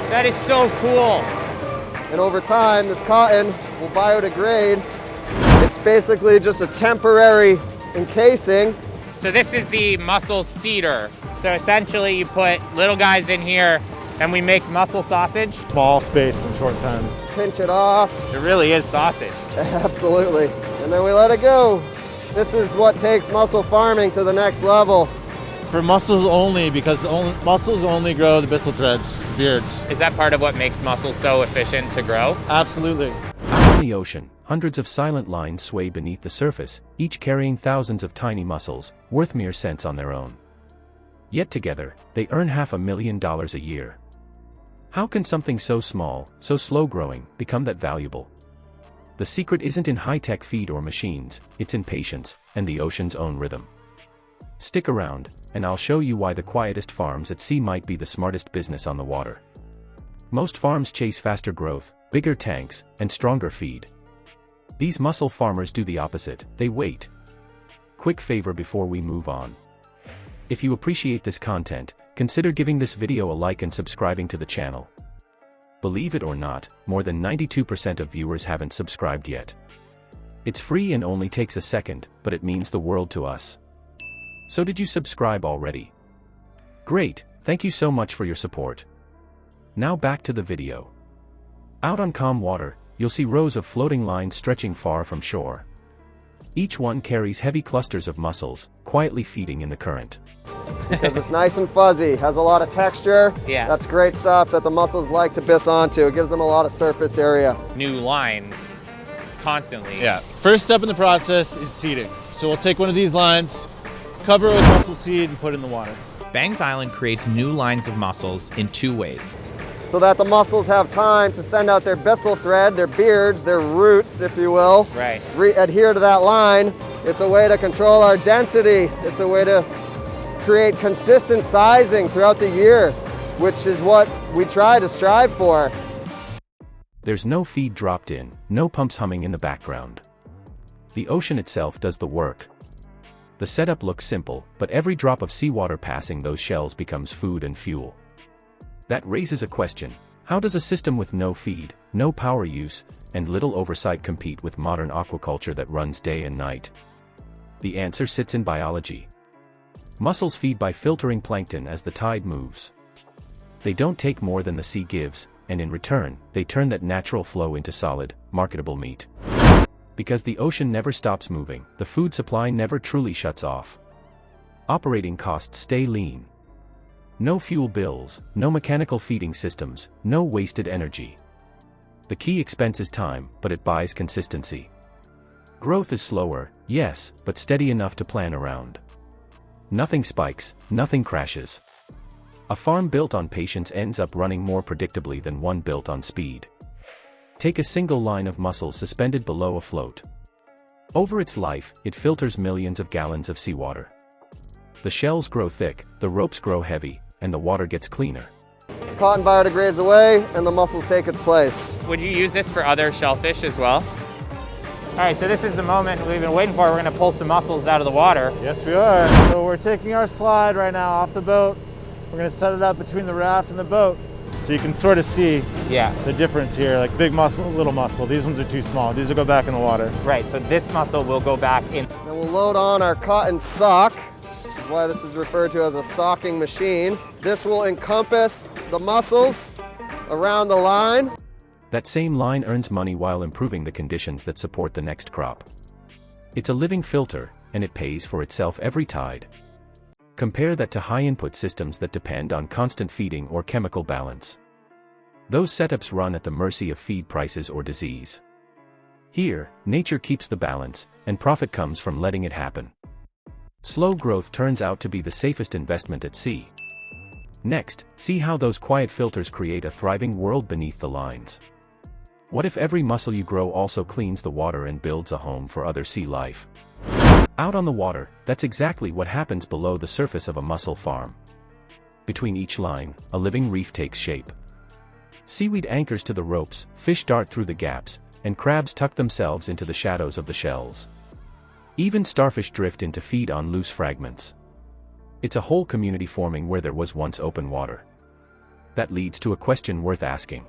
That is so cool. And over time, this cotton will biodegrade. It's basically just a temporary encasing. So this is the mussel seeder. So essentially you put little guys in here and we make mussel sausage. Small space in short time. Pinch it off. It really is sausage. Absolutely. And then we let it go. This is what takes mussel farming to the next level. For mussels only, because mussels only grow the byssal threads, beards. Is that part of what makes mussels so efficient to grow? Absolutely. Out in the ocean, hundreds of silent lines sway beneath the surface, each carrying thousands of tiny mussels, worth mere cents on their own. Yet together, they earn $500,000 a year. How can something so small, so slow-growing, become that valuable? The secret isn't in high-tech feed or machines, it's in patience, and the ocean's own rhythm. Stick around, and I'll show you why the quietest farms at sea might be the smartest business on the water. Most farms chase faster growth, bigger tanks, and stronger feed. These mussel farmers do the opposite, they wait. Quick favor before we move on. If you appreciate this content, consider giving this video a like and subscribing to the channel. Believe it or not, more than 92% of viewers haven't subscribed yet. It's free and only takes a second, but it means the world to us. So did you subscribe already? Great, thank you so much for your support. Now back to the video. Out on calm water, you'll see rows of floating lines stretching far from shore. Each one carries heavy clusters of mussels, quietly feeding in the current. Because it's nice and fuzzy, has a lot of texture. Yeah. That's great stuff that the mussels like to biss onto. It gives them a lot of surface area. New lines constantly. Yeah. First step in the process is seeding. So we'll take one of these lines, cover it with mussel seed, and put it in the water. Bangs Island creates new lines of mussels in two ways. So that the mussels have time to send out their byssal thread, their beards, their roots, if you will. Right. Adhere to that line. It's a way to control our density. It's a way to create consistent sizing throughout the year, which is what we try to strive for. There's no feed dropped in, no pumps humming in the background. The ocean itself does the work. The setup looks simple, but every drop of seawater passing those shells becomes food and fuel. That raises a question: how does a system with no feed, no power use, and little oversight compete with modern aquaculture that runs day and night? The answer sits in biology. Mussels feed by filtering plankton as the tide moves. They don't take more than the sea gives, and in return, they turn that natural flow into solid, marketable meat. Because the ocean never stops moving, the food supply never truly shuts off. Operating costs stay lean. No fuel bills, no mechanical feeding systems, no wasted energy. The key expense is time, but it buys consistency. Growth is slower, yes, but steady enough to plan around. Nothing spikes, nothing crashes. A farm built on patience ends up running more predictably than one built on speed. Take a single line of mussels suspended below a float. Over its life, it filters millions of gallons of seawater. The shells grow thick, the ropes grow heavy, and the water gets cleaner. Cotton biodegrades away, and the mussels take its place. Would you use this for other shellfish as well? All right, so this is the moment we've been waiting for. We're gonna pull some mussels out of the water. Yes, we are. So we're taking our slide right now off the boat. We're gonna set it up between the raft and the boat. So you can sort of see the difference here, like big mussel, little mussel. These ones are too small. These will go back in the water. Right, so this mussel will go back in. Then we'll load on our cotton sock, which is why this is referred to as a socking machine. This will encompass the mussels around the line. That same line earns money while improving the conditions that support the next crop. It's a living filter, and it pays for itself every tide. Compare that to high-input systems that depend on constant feeding or chemical balance. Those setups run at the mercy of feed prices or disease. Here, nature keeps the balance, and profit comes from letting it happen. Slow growth turns out to be the safest investment at sea. Next, see how those quiet filters create a thriving world beneath the lines. What if every mussel you grow also cleans the water and builds a home for other sea life? Out on the water, that's exactly what happens below the surface of a mussel farm. Between each line, a living reef takes shape. Seaweed anchors to the ropes, fish dart through the gaps, and crabs tuck themselves into the shadows of the shells. Even starfish drift in to feed on loose fragments. It's a whole community forming where there was once open water. That leads to a question worth asking.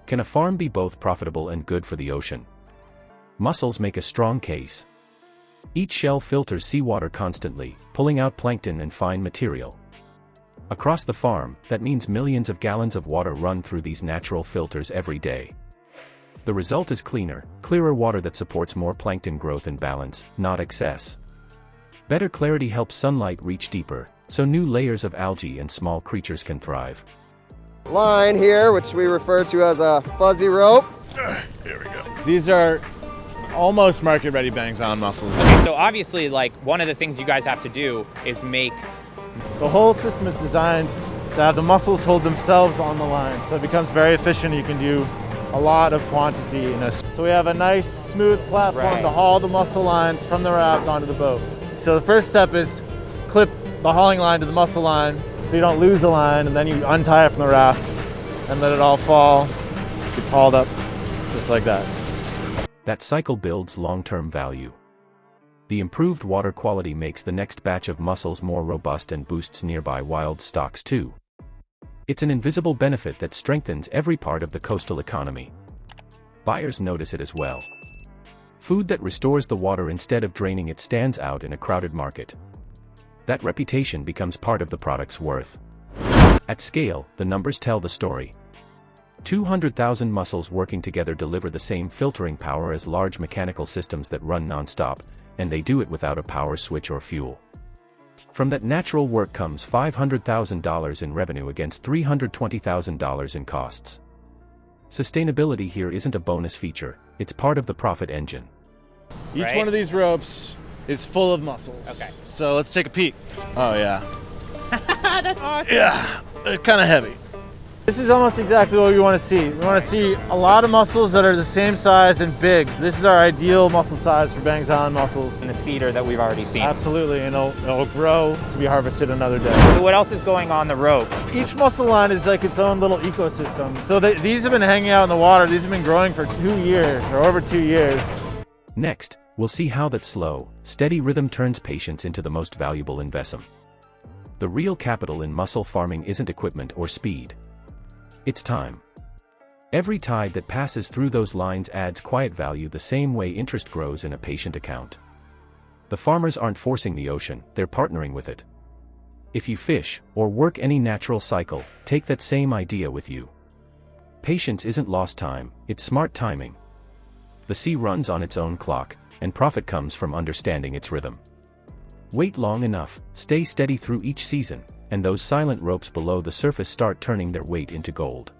Can a farm be both profitable and good for the ocean? Mussels make a strong case. Each shell filters seawater constantly, pulling out plankton and fine material. Across the farm, that means millions of gallons of water run through these natural filters every day. The result is cleaner, clearer water that supports more plankton growth and balance, not excess. Better clarity helps sunlight reach deeper, so new layers of algae and small creatures can thrive. Line here, which we refer to as a fuzzy rope. Here we go. These are almost market-ready bangs-on mussels. Okay, so obviously, like, one of the things you guys have to do is make... The whole system is designed to have the mussels hold themselves on the line, so it becomes very efficient. You can do a lot of quantity in this. So we have a nice smooth platform to haul the mussel lines from the raft onto the boat. So the first step is clip the hauling line to the mussel line so you don't lose the line, and then you untie it from the raft and let it all fall. It's hauled up just like that. That cycle builds long-term value. The improved water quality makes the next batch of mussels more robust and boosts nearby wild stocks too. It's an invisible benefit that strengthens every part of the coastal economy. Buyers notice it as well. Food that restores the water instead of draining it stands out in a crowded market. That reputation becomes part of the product's worth. At scale, the numbers tell the story. 200,000 mussels working together deliver the same filtering power as large mechanical systems that run non-stop, and they do it without a power switch or fuel. From that natural work comes $500,000 in revenue against $320,000 in costs. Sustainability here isn't a bonus feature, it's part of the profit engine. Each one of these ropes is full of mussels. Okay. So let's take a peek. Oh yeah. That's awesome! Yeah, they're kind of heavy. This is almost exactly what we want to see. We want to see a lot of mussels that are the same size and big. This is our ideal mussel size for bangs-on mussels. And the cedar that we've already seen. Absolutely, and it'll grow to be harvested another day. So what else is going on the rope? Each mussel line is like its own little ecosystem. So these have been hanging out in the water. These have been growing for 2 years or over 2 years. Next, we'll see how that slow, steady rhythm turns patience into the most valuable investment. The real capital in mussel farming isn't equipment or speed. It's time. Every tide that passes through those lines adds quiet value the same way interest grows in a patient account. The farmers aren't forcing the ocean, they're partnering with it. If you fish, or work any natural cycle, take that same idea with you. Patience isn't lost time, it's smart timing. The sea runs on its own clock, and profit comes from understanding its rhythm. Wait long enough, stay steady through each season, and those silent ropes below the surface start turning their weight into gold.